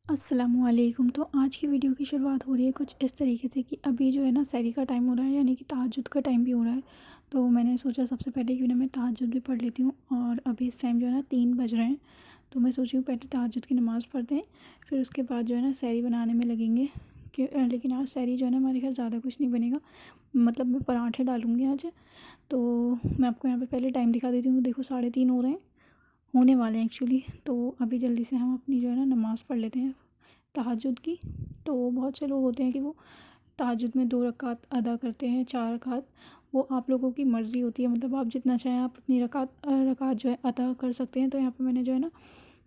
अस्सलामुअलैकुम। तो आज की वीडियो की शुरुआत हो रही है कुछ इस तरीके से कि अभी जो है ना सहरी का टाइम हो रहा है, यानी कि तहज्जुद का टाइम भी हो रहा है। तो मैंने सोचा सबसे पहले क्यों ना मैं तहज्जुद भी पढ़ लेती हूँ। और अभी इस टाइम जो है ना 3 बज रहे हैं। तो मैं सोची हूँ पहले तहज्जुद की नमाज़ पढ़ते हैं, फिर उसके बाद जो है ना सहरी बनाने में लगेंगे। लेकिन आज सहरी जो है ना हमारे घर ज़्यादा कुछ नहीं बनेगा, मतलब मैं पराठे डालूँगी आज। तो मैं आपको यहाँ पे पहले टाइम दिखा देती हूँ। देखो 3:30 हो रहे हैं, होने वाले हैं एक्चुअली। तो अभी जल्दी से हम अपनी जो है ना नमाज़ पढ़ लेते हैं तहज्जुद की। तो बहुत से लोग होते हैं कि वो तहज्जुद में 2 रकात अदा करते हैं, 4 रकात, वो आप लोगों की मर्ज़ी होती है। मतलब आप जितना चाहें आप उतनी रकात जो है अदा कर सकते हैं। तो यहाँ पे मैंने जो है ना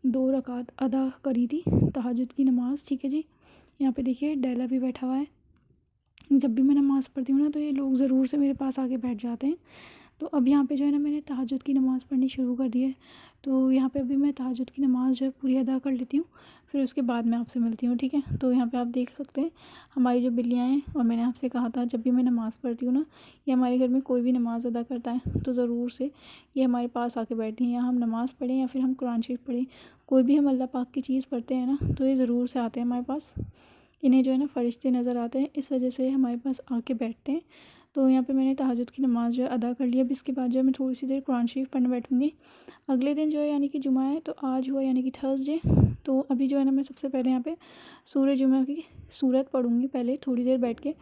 2 रकात अदा करी थी तहज्जुद की नमाज़, ठीक है जी। यहाँ पे देखिए डैला भी बैठा हुआ है। जब भी मैं नमाज़ पढ़ती हूँ ना तो ये लोग ज़रूर से मेरे पास आके बैठ जाते हैं। तो अब यहाँ पे जो है ना मैंने तहज्जुद की नमाज़ पढ़नी शुरू कर दी है। तो यहाँ पे अभी मैं तहज्जुद की नमाज़ जो है पूरी अदा कर लेती हूँ, फिर उसके बाद मैं आपसे मिलती हूँ, ठीक है। तो यहाँ पे आप देख सकते हैं हमारी जो बिल्लियाँ हैं, और मैंने आपसे कहा था जब भी मैं नमाज़ पढ़ती हूँ ना, ये हमारे घर में कोई भी नमाज़ अदा करता है तो ज़रूर से ये हमारे पास आके बैठती हैं। या हम नमाज़ पढ़ें या फिर हम कुरान शरीफ पढ़ें, कोई भी हम अल्लाह पाक की चीज़ पढ़ते हैं ना, तो ये ज़रूर से आते हैं हमारे पास। इन्हें जो है ना फ़रिश्ते नज़र आते हैं, इस वजह से हमारे पास आके बैठते हैं। तो यहाँ पे मैंने तहज्जुद की नमाज़ जो है अदा कर ली। अब इसके बाद जो है मैं थोड़ी सी देर कुरान शरीफ पढ़ने बैठूँगी। अगले दिन जो है यानी कि जुमा है, तो आज हुआ यानी कि थर्सडे। तो अभी जो है ना मैं सबसे पहले यहाँ पे सूरह जुमा की सूरत पढ़ूँगी पहले थोड़ी देर बैठ के,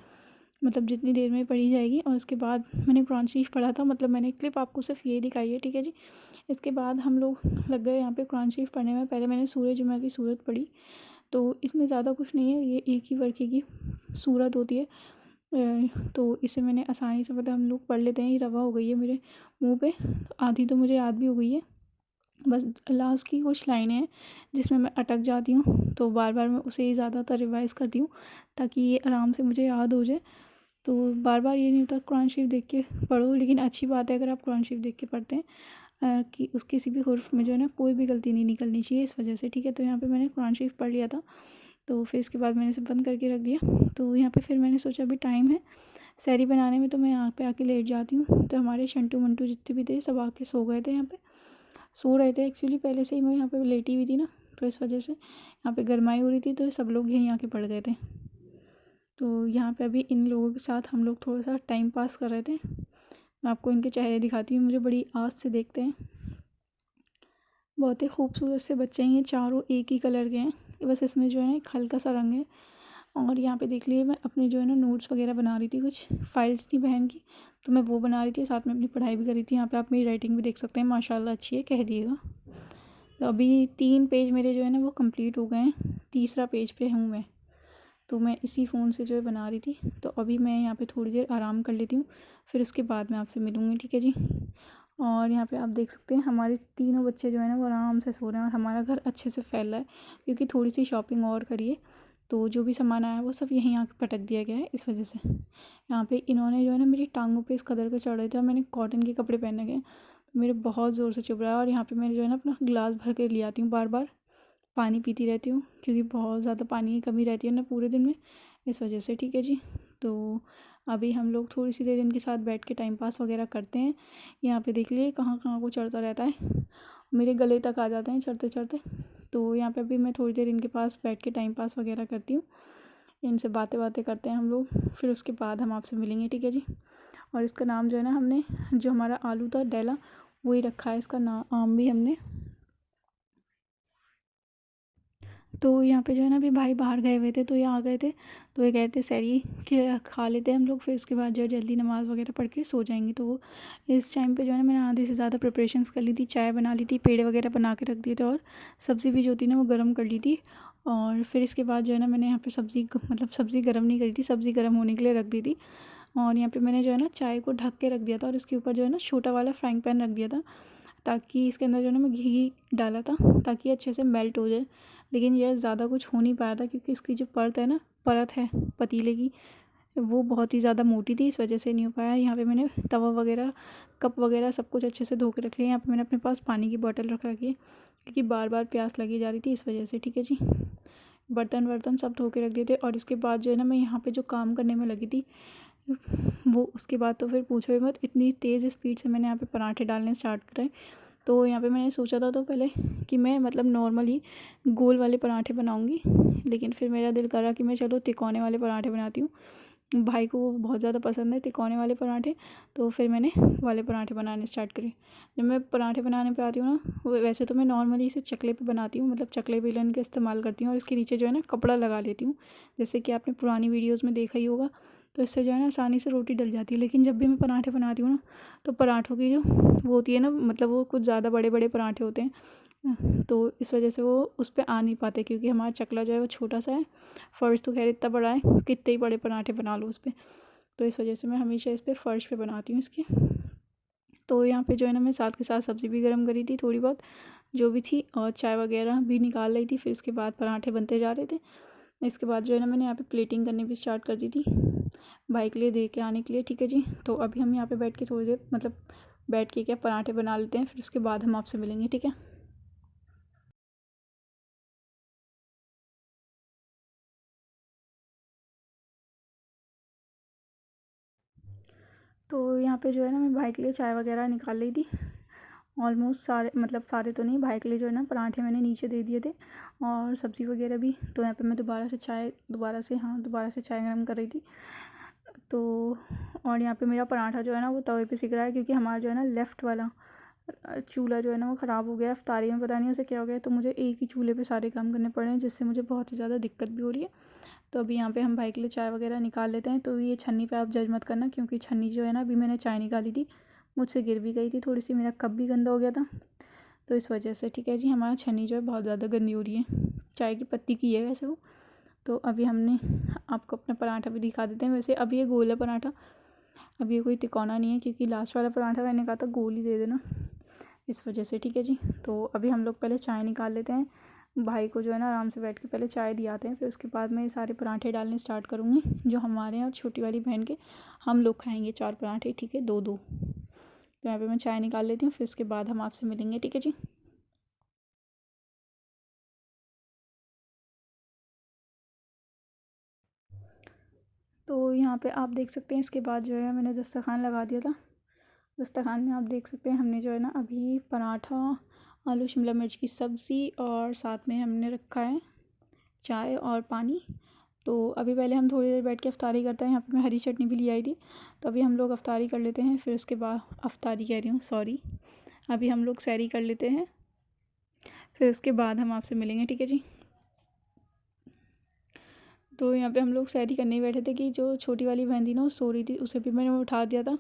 मतलब जितनी देर में पढ़ी जाएगी। और उसके बाद मैंने कुरान शरीफ पढ़ा था, मतलब मैंने क्लिप आपको सिर्फ ये दिखाई है, ठीक है जी। इसके बाद हम लोग लग गए यहाँ पे कुरान शरीफ पढ़ने में। पहले मैंने सूरह जुमा की सूरत पढ़ी। तो इसमें ज़्यादा कुछ नहीं है, ये एक ही वर्क़े की सूरत होती है। तो इसे मैंने आसानी से, मतलब हम लोग पढ़ लेते हैं, ये रवा हो गई है मेरे मुँह पे, आधी तो मुझे याद भी हो गई है। बस लास्ट की कुछ लाइनें हैं जिसमें मैं अटक जाती हूँ, तो बार बार मैं उसे ही ज़्यादातर रिवाइज़ करती हूँ ताकि ये आराम से मुझे याद हो जाए। तो बार बार ये नहीं होता कुरान शरीफ देख के पढ़ो, लेकिन अच्छी बात है अगर आप कुरान शरीफ देख के पढ़ते हैं, कि उस किसी भी हुर्फ में जो है ना कोई भी गलती नहीं निकलनी चाहिए, इस वजह से, ठीक है। तो यहाँ पे मैंने कुरान शरीफ पढ़ लिया था। तो फिर इसके बाद मैंने इसे बंद करके रख दिया। तो यहाँ पे फिर मैंने सोचा अभी टाइम है सहरी बनाने में, तो मैं यहाँ पे आके लेट जाती हूँ। तो हमारे शंटू मंटू जितने भी थे सब आके सो गए थे, यहाँ पे सो रहे थे एक्चुअली। पहले से ही मैं यहाँ पे लेटी हुई थी ना, तो इस वजह से यहाँ पे गरमाई हो रही थी, तो सब लोग यहीं आके पड़ गए थे। तो यहाँ पे अभी इन लोगों के साथ हम लोग थोड़ा सा टाइम पास कर रहे थे। मैं आपको इनके चेहरे दिखाती हूँ, मुझे बड़ी आस से देखते हैं। बहुत ही खूबसूरत से बच्चे हैं, ये चारों एक ही कलर के हैं, बस इसमें जो है ना एक हल्का सा रंग है। और यहाँ पे देख लीजिए मैं अपने जो है ना नोट्स वगैरह बना रही थी, कुछ फाइल्स थी बहन की, तो मैं वो बना रही थी, साथ में अपनी पढ़ाई भी कर रही थी। यहाँ पे आप मेरी राइटिंग भी देख सकते हैं, माशाल्लाह अच्छी है, कह दिएगा। तो अभी 3 पेज मेरे जो है ना वो कंप्लीट हो गए हैं, तीसरा पेज पे हूँ मैं। तो मैं इसी फ़ोन से जो है बना रही थी। तो अभी मैं यहाँ पे थोड़ी देर आराम कर लेती हूँ, फिर उसके बाद मैं आपसे मिलूँगी, ठीक है जी। और यहाँ पे आप देख सकते हैं हमारे तीनों बच्चे जो है ना वो आराम से सो रहे हैं, और हमारा घर अच्छे से फैला है क्योंकि थोड़ी सी शॉपिंग और करिए, तो जो भी सामान आया वो सब यहीं आके पटक दिया गया है, इस वजह से। यहाँ पे इन्होंने जो है ना मेरी टांगों पे इस कदर के चढ़ रहे थे, और मैंने कॉटन के कपड़े पहने गए, तो मेरे बहुत ज़ोर से चुभ रहा है। और यहाँ पे मैं जो है ना अपना गिलास भर के ले आती हूँ, बार बार पानी पीती रहती हूँ क्योंकि बहुत ज़्यादा पानी की कमी रहती है ना पूरे दिन में, इस वजह से, ठीक है जी। तो अभी हम लोग थोड़ी सी देर इनके साथ बैठ के टाइम पास वगैरह करते हैं। यहाँ पे देख लिए कहाँ कहाँ को चढ़ता रहता है, मेरे गले तक आ जाते हैं चढ़ते चढ़ते। तो यहाँ पे अभी मैं थोड़ी देर इनके पास बैठ के टाइम पास वगैरह करती हूँ, इनसे बातें बातें करते हैं हम लोग, फिर उसके बाद हम आपसे मिलेंगे, ठीक है जी। और इसका नाम जो है ना हमने, जो हमारा आलू था डेला, वही रखा है इसका नाम भी हमने। तो यहाँ पे जो है ना अभी भाई बाहर गए हुए थे, तो ये आ गए थे, तो ये कहते सहरी के खा लेते हैं हम लोग, फिर उसके बाद जो है जल्दी नमाज़ वगैरह पढ़ के सो जाएंगे। तो इस टाइम पे जो है ना मैंने आधे से ज़्यादा प्रिपरेशंस कर ली थी, चाय बना ली थी, पेड़े वगैरह बना के रख दिए थे, और सब्ज़ी भी जो थी ना वो गर्म कर ली थी। और फिर इसके बाद जो है ना मैंने यहाँ पर सब्ज़ी गर्म नहीं करी थी, सब्ज़ी गर्म होने के लिए रख दी थी। और यहाँ पे मैंने जो है ना चाय को ढक के रख दिया था, और इसके ऊपर जो है ना छोटा वाला फ्राइंग पैन रख दिया था, ताकि इसके अंदर जो है ना मैं घी डाला था ताकि अच्छे से मेल्ट हो जाए। लेकिन यह ज़्यादा कुछ हो नहीं पाया था क्योंकि इसकी जो परत है पतीले की, वो बहुत ही ज़्यादा मोटी थी, इस वजह से नहीं हो पाया। यहाँ पे मैंने तवा वगैरह, कप वगैरह सब कुछ अच्छे से धो के रख लिया। यहाँ पे मैंने अपने पास पानी की बोतल रख रखी है क्योंकि बार बार प्यास लगी जा रही थी, इस वजह से, ठीक है जी। बर्तन वर्तन सब धो के रख दिए थे। और इसके बाद जो है ना मैं यहाँ पे जो काम करने में लगी थी, वो उसके बाद तो फिर पूछो ही मत, इतनी तेज़ स्पीड से मैंने यहाँ पे पराठे डालने स्टार्ट करे। तो यहाँ पे मैंने सोचा था तो पहले कि मैं मतलब नॉर्मली गोल वाले पराठे बनाऊँगी, लेकिन फिर मेरा दिल करा कि मैं चलो तिकोने वाले पराठे बनाती हूँ। भाई को वो बहुत ज़्यादा पसंद है तिकोने वाले पराठे, तो फिर मैंने वाले पराठे बनाने स्टार्ट करे। जब मैं पराठे बनाने पे आती हूँ ना, वैसे तो मैं नॉर्मली इसे चकले पे बनाती हूँ, मतलब चकले बेलन का इस्तेमाल करती हूँ और इसके नीचे जो है ना कपड़ा लगा लेती हूँ, जैसे कि आपने पुरानी वीडियोज़ में देखा ही होगा। तो इससे जो है ना आसानी से रोटी डल जाती है। लेकिन जब भी मैं पराठे बनाती हूँ ना, तो पराठों की जो वो होती है ना, मतलब वो कुछ ज़्यादा बड़े बड़े पराठे होते हैं, तो इस वजह से वो उस पे आ नहीं पाते, क्योंकि हमारा चकला जो है वो छोटा सा है। फ़र्श तो खैर इतना बड़ा है, कितने ही बड़े पराठे बना लो उस पर। तो इस वजह से मैं हमेशा इस पर फ़र्श पे बनाती हूँ इसके। तो यहाँ पे जो है ना मैं साथ के साथ सब्ज़ी भी गर्म करी थी थोड़ी बहुत जो भी थी, और चाय वगैरह भी निकाल रही थी। फिर इसके बाद पराठे बनते जा रहे थे। इसके बाद जो है ना मैंने यहाँ पे प्लेटिंग करनी भी स्टार्ट कर दी थी भाई के लिए दे के आने के लिए। ठीक है जी, तो अभी हम यहाँ पे बैठ के थोड़ी देर मतलब बैठ के क्या पराठे बना लेते हैं, फिर उसके बाद हम आपसे मिलेंगे। ठीक है। तो यहाँ पे जो है ना मैं भाई के लिए चाय वगैरह निकाल रही थी। ऑलमोस्ट सारे, मतलब सारे तो नहीं, भाई के लिए जो है ना पराठे मैंने नीचे दे दिए थे और सब्ज़ी वगैरह भी। तो यहाँ पे मैं दोबारा से चाय गर्म कर रही थी। तो और यहाँ पे मेरा पराठा जो है ना वो तवे पे सिक रहा है, क्योंकि हमारा जो है ना लेफ़्ट वाला चूल्हा जो है ना वो ख़राब हो गया है इफ्तारी में, पता नहीं उसे क्या हो गया है। तो मुझे एक ही चूल्हे पे सारे काम करने पड़ रहे हैं, जिससे मुझे बहुत ही ज़्यादा दिक्कत भी हो रही है। तो अभी यहाँ पे हम भाई के लिए चाय वगैरह निकाल लेते हैं। तो ये छन्नी पे आप जज मत करना, क्योंकि छन्नी जो है ना अभी मैंने चाय निकाली थी, मुझसे गिर भी गई थी थोड़ी सी, मेरा कप भी गंदा हो गया था, तो इस वजह से। ठीक है जी, हमारा छन्नी जो है बहुत ज़्यादा गंदी हो रही है, चाय की पत्ती की है वैसे वो। तो अभी हमने आपको अपना पराठा भी दिखा देते हैं। वैसे अभी ये गोल है पराठा, अब ये कोई तिकोना नहीं है, क्योंकि लास्ट वाला पराठा मैंने कहा था गोल ही दे देना, इस वजह से। ठीक है जी, तो अभी हम लोग पहले चाय निकाल लेते हैं। भाई को जो है ना आराम से बैठ के पहले चाय दियाते हैं, फिर उसके बाद मैं ये सारे पराठे डालने स्टार्ट करूँगी जो हमारे हैं और छोटी वाली बहन के। हम लोग खाएंगे 4 पराठे, ठीक है, 2-2। तो यहाँ पे मैं चाय निकाल लेती हूँ, फिर उसके बाद हम आपसे मिलेंगे। ठीक है जी। तो यहाँ पे आप देख सकते हैं, इसके बाद जो है मैंने दस्तरखान लगा दिया था। दस्तरखान में आप देख सकते हैं हमने जो है ना अभी पराठा, आलू शिमला मिर्च की सब्ज़ी और साथ में हमने रखा है चाय और पानी। तो अभी पहले हम थोड़ी देर बैठ के अफ्तारी करते हैं। यहाँ पे मैं हरी चटनी भी ले आई थी। तो अभी हम लोग अफ्तारी कर लेते हैं, फिर उसके बाद अफ्तारी कह रही हूँ, सॉरी, अभी हम लोग सैरी कर लेते हैं, फिर उसके बाद हम आपसे मिलेंगे। ठीक है जी। तो यहाँ पे हम लोग सैरी करने ही बैठे थे कि जो छोटी वाली बहन थी ना वो सो रही थी, उसे भी मैंने उठा दिया था।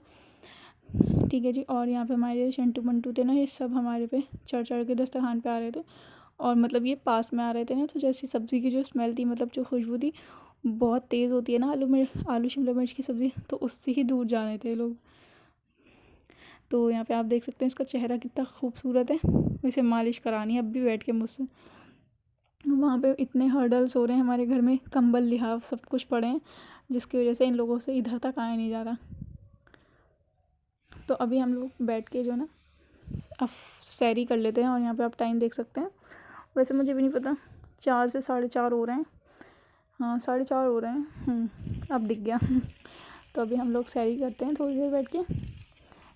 ठीक है जी। और यहाँ पे हमारे शंटू मंटू थे ना, ये सब हमारे पे चढ़ चढ़ के दस्तरखान पे आ रहे थे, और मतलब ये पास में आ रहे थे ना, तो जैसी सब्ज़ी की जो स्मेल थी, मतलब जो खुशबू थी, बहुत तेज़ होती है ना आलू शिमला मिर्च की सब्ज़ी, तो उससे ही दूर जा रहे थे लोग। तो यहाँ पे आप देख सकते हैं इसका चेहरा कितना खूबसूरत है, इसे मालिश करानी है अब भी बैठ के मुझसे। वहाँ पे इतने हर्डल्स हो रहे हैं हमारे घर में, कंबल लिहाफ सब कुछ पड़े हैं, जिसकी वजह से इन लोगों से इधर तक आया नहीं जा रहा। तो अभी हम लोग बैठ के जो है ना अब सैरी कर लेते हैं। और यहाँ पे आप टाइम देख सकते हैं, वैसे मुझे भी नहीं पता, 4 से 4:30 हो रहे हैं। हाँ, 4:30 हो रहे हैं। अब दिख गया। तो अभी हम लोग सैरी करते हैं थोड़ी देर बैठ के,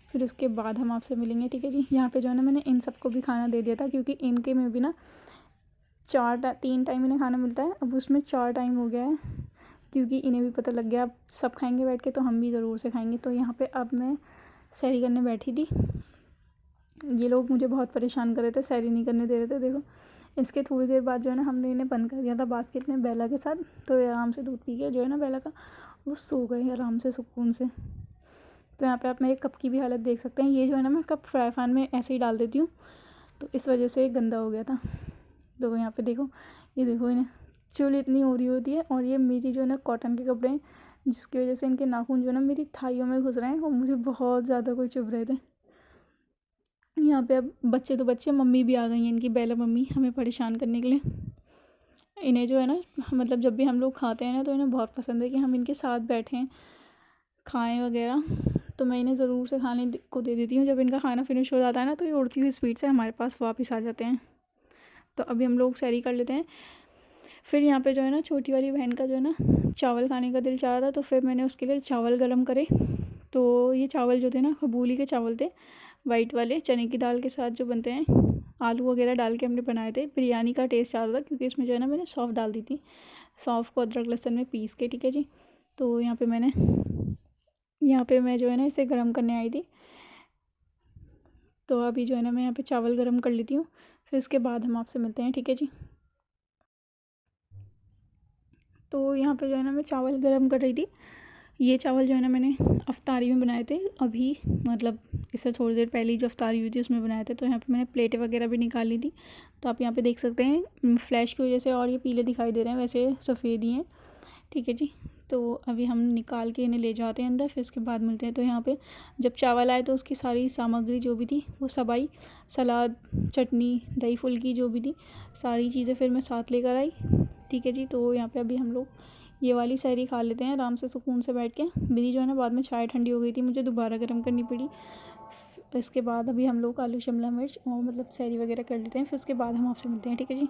फिर उसके बाद हम आपसे मिलेंगे। ठीक है जी। यहाँ पे जो है ना मैंने इन सबको भी खाना दे दिया था, क्योंकि इनके में भी ना 3 टाइम इन्हें खाना मिलता है, अब उसमें 4 टाइम हो गया है, क्योंकि इन्हें भी पता लग गया अब सब खाएंगे बैठ के, तो हम भी ज़रूर से खाएंगे। तो यहाँ पे अब मैं सैरी करने बैठी थी, ये लोग मुझे बहुत परेशान कर रहे थे, सैरी नहीं करने दे रहे थे। देखो, इसके थोड़ी देर बाद जो है ना हमने इन्हें बंद कर दिया था बास्केट में बेला के साथ, तो ये आराम से दूध पी के जो है ना बेला का, वो सो गए आराम से सुकून से। तो यहाँ पे आप मेरे कप की भी हालत देख सकते हैं, ये जो है ना मैं कप फ्राई पैन में ऐसे ही डाल देती हूँ, तो इस वजह से गंदा हो गया था। तो यहाँ पे देखो, ये देखो, इन्हें चुल इतनी हो रही होती है, और ये मेरी जो है ना कॉटन के कपड़े हैं, जिसकी वजह से इनके नाखून जो है ना मेरी थाइयों में घुस रहे हैं, और मुझे बहुत ज़्यादा कोई चुभ रहे थे। यहाँ पे अब बच्चे तो बच्चे, मम्मी भी आ गई हैं इनकी, बेला मम्मी, हमें परेशान करने के लिए। इन्हें जो है ना, मतलब जब भी हम लोग खाते हैं ना, तो इन्हें बहुत पसंद है कि हम इनके साथ बैठें, खाएं वगैरह। तो मैं इन्हें ज़रूर से खाने को दे देती हूँ। जब इनका खाना फिनिश हो जाता है ना, तो ये उड़ती हुई स्पीड से हमारे पास वापस आ जाते हैं। तो अभी हम लोग सैरी कर लेते हैं। फिर यहाँ पे जो है ना छोटी वाली बहन का जो है ना चावल खाने का दिल चाह रहा था, तो फिर मैंने उसके लिए चावल गरम करे। तो ये चावल जो थे ना कबूली के चावल थे, वाइट वाले चने की दाल के साथ जो बनते हैं, आलू वगैरह डाल के हमने बनाए थे। बिरयानी का टेस्ट आ रहा था क्योंकि इसमें जो है ना मैंने सौंफ डाल दी थी, सौंफ को अदरक लहसुन में पीस के, ठीक है जी। तो यहाँ पे मैं जो है ना इसे गर्म करने आई थी। तो अभी जो है ना मैं यहाँ पे चावल गर्म कर लेती हूँ, फिर उसके बाद हम आपसे मिलते हैं, ठीक है जी। तो यहाँ पे जो है ना मैं चावल गर्म कर रही थी। ये चावल जो है ना मैंने अफ्तारी में बनाए थे अभी, मतलब इससे थोड़ी देर पहले ही जो अफ्तारी हुई थी उसमें बनाए थे। तो यहाँ पे मैंने प्लेटें वगैरह भी निकाल ली थी। तो आप यहाँ पे देख सकते हैं फ्लैश की वजह से और ये पीले दिखाई दे रहे हैं, वैसे सफ़ेद ही हैं, ठीक है जी। तो अभी हम निकाल के इन्हें ले जाते हैं अंदर, फिर उसके बाद मिलते हैं। तो यहाँ पे जब चावल आए तो उसकी सारी सामग्री जो भी थी वो सब आई, सलाद, चटनी, दही फुल्की जो भी थी, सारी चीज़ें फिर मैं साथ लेकर आई, ठीक है जी। तो यहाँ पे अभी हम लोग ये वाली सहरी खा लेते हैं आराम से सुकून से बैठ के। मेरी जो है ना बाद में चाय ठंडी हो गई थी, मुझे दोबारा गर्म करनी पड़ी। इसके बाद अभी हम लोग आलू शिमला मिर्च और मतलब सहरी वगैरह कर लेते हैं, फिर उसके बाद हम आपसे मिलते हैं, ठीक है जी।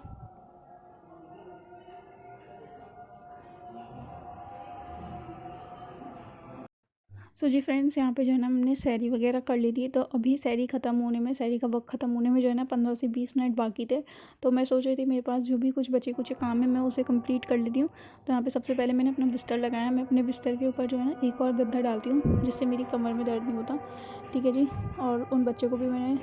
सो जी फ्रेंड्स, यहाँ पे जो है ना हमने सैरी वगैरह कर ली थी। तो अभी सैरी ख़त्म होने में, सैरी का वक्त ख़त्म होने में जो है ना 15 से 20 मिनट बाकी थे। तो मैं सोच रही थी मेरे पास जो भी कुछ बचे कुछ काम है मैं उसे कंप्लीट कर लेती हूँ। तो यहाँ पे सबसे पहले मैंने अपना बिस्तर लगाया। मैं अपने बिस्तर के ऊपर जो है ना एक और गद्दा डालती हूँ जिससे मेरी कमर में दर्द नहीं होता, ठीक है जी। और उन बच्चों को भी मैंने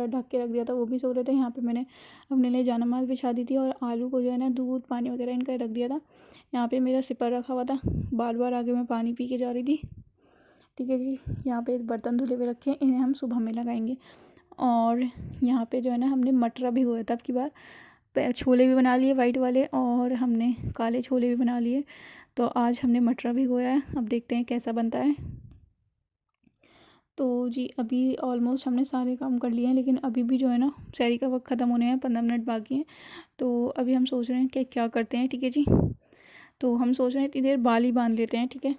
ढक के रख दिया था, वो भी सो रहे थे। यहाँ पर मैंने अपने लिए जानमाज़ बिछा दी थी और आलू को जो है ना दूध पानी वगैरह इनका रख दिया था। यहाँ पर मेरा सिपर रखा हुआ था, बार बार आगे मैं पानी पी के जा रही थी, ठीक है जी। यहाँ पे बर्तन धुले हुए रखे हैं, इन्हें हम सुबह में लगाएंगे। और यहाँ पे जो है ना हमने मटर भिगोया था, अब की बार छोले भी बना लिए वाइट वाले और हमने काले छोले भी बना लिए। तो आज हमने मटर भिगोया है, अब देखते हैं कैसा बनता है। तो जी अभी ऑलमोस्ट हमने सारे काम कर लिए हैं, लेकिन अभी भी जो है ना सैरी का वक्त ख़त्म होने हैं, 15 मिनट बाकी हैं। तो अभी हम सोच रहे हैं कि क्या करते हैं, ठीक है जी। तो हम सोच रहे हैं इतनी देर बाल ही बांध लेते हैं, ठीक है।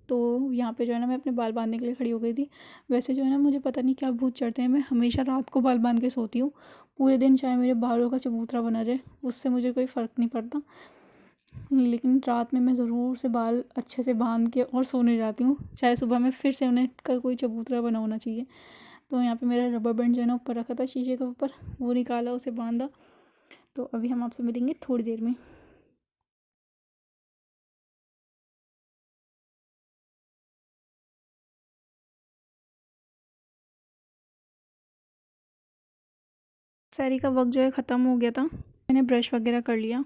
तो यहाँ पे जो है ना मैं अपने बाल बांधने के लिए खड़ी हो गई थी। वैसे जो है ना मुझे पता नहीं क्या भूत चढ़ते हैं, मैं हमेशा रात को बाल बांध के सोती हूँ। पूरे दिन चाहे मेरे बालों का चबूतरा बना जाए, उससे मुझे कोई फ़र्क नहीं पड़ता, लेकिन रात में मैं ज़रूर से बाल अच्छे से बांध के और सोने जाती हूँ, चाहे सुबह में फिर से उन्हें का कोई चबूतरा बना होना चाहिए। तो यहाँ पे मेरा रबर बैंड जो है ना ऊपर रखा था शीशे के ऊपर, वो निकाला, उसे बांधा। तो अभी हम आपसे मिलेंगे थोड़ी देर में। सैरी का वक्त जो है ख़त्म हो गया था, मैंने ब्रश वगैरह कर लिया।